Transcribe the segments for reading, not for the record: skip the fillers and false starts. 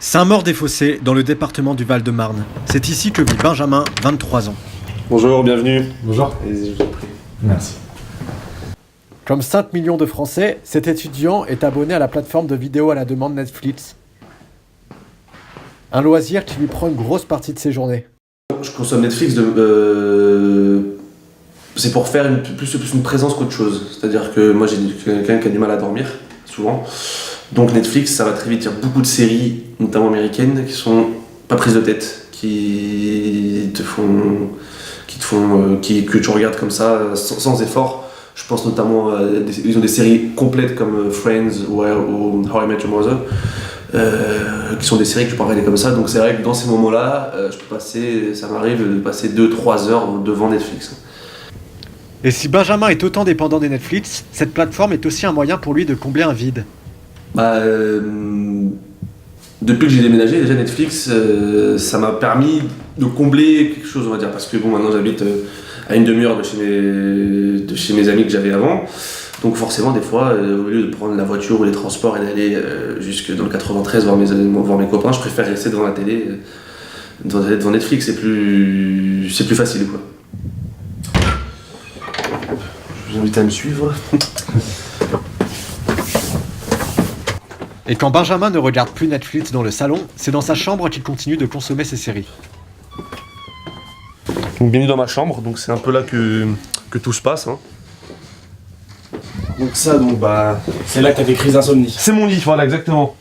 Saint-Maur-des-Fossés, dans le département du Val-de-Marne. C'est ici que vit Benjamin, 23 ans. Bonjour, bienvenue. Bonjour. Allez-y, je vous en prie. Merci. Comme 5 millions de Français, cet étudiant est abonné à la plateforme de vidéo à la demande Netflix. Un loisir qui lui prend une grosse partie de ses journées. Je consomme Netflix c'est pour faire plus une présence qu'autre chose. C'est-à-dire que moi j'ai quelqu'un qui a du mal à dormir, souvent. Donc Netflix, ça va très vite. Il y a beaucoup de séries, notamment américaines, qui sont pas prises de tête, que tu regardes comme ça, sans effort. Je pense notamment ils ont des séries complètes comme Friends ou How I Met Your Mother, qui sont des séries que tu peux regarder comme ça. Donc c'est vrai que dans ces moments-là, ça m'arrive de passer 2-3 heures devant Netflix. Et si Benjamin est autant dépendant des Netflix, cette plateforme est aussi un moyen pour lui de combler un vide. Depuis que j'ai déménagé, déjà Netflix, ça m'a permis de combler quelque chose, on va dire, parce que bon, maintenant j'habite à une demi-heure de chez mes amis que j'avais avant. Donc forcément, des fois, au lieu de prendre la voiture ou les transports et d'aller jusque dans le 93 voir mes copains, je préfère rester devant la télé, devant Netflix, c'est plus facile, quoi. Je vous invite à me suivre. Et quand Benjamin ne regarde plus Netflix dans le salon, c'est dans sa chambre qu'il continue de consommer ses séries. Donc bienvenue dans ma chambre, donc c'est un peu là que tout se passe. Hein. Donc ça, C'est là que t'as des crises d'insomnie. c'est mon lit, voilà, exactement.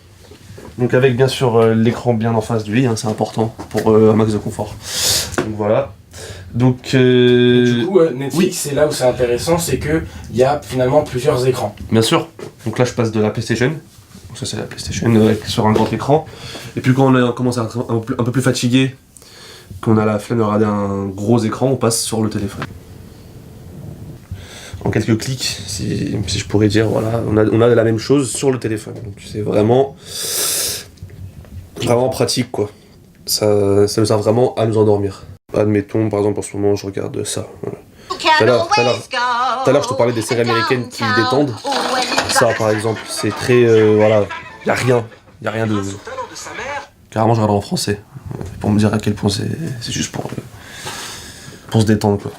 Donc avec bien sûr l'écran bien en face du lit, hein, c'est important pour un max de confort. Donc voilà. Donc Du coup, Netflix, c'est là où c'est intéressant, c'est qu'il y a finalement plusieurs écrans. bien sûr. Donc là je passe de la PlayStation. Donc ça c'est la PlayStation sur un grand écran. Et puis quand on commence à être un peu plus fatigué, qu'on a la flemme de regarder un gros écran, on passe sur le téléphone. En quelques clics, si je pourrais dire, voilà, on a la même chose sur le téléphone. Donc c'est vraiment pratique, quoi. Ça nous sert vraiment à nous endormir. Admettons, par exemple, en ce moment, je regarde ça. Voilà. Tout à l'heure, je te parlais des séries américaines qui me détendent. Ça, par exemple, c'est très... voilà, y a rien de... Carrément, je regarde en français, pour me dire à quel point c'est juste pour se détendre, quoi.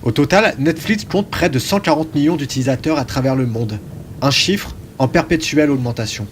Au total, Netflix compte près de 140 millions d'utilisateurs à travers le monde. Un chiffre en perpétuelle augmentation.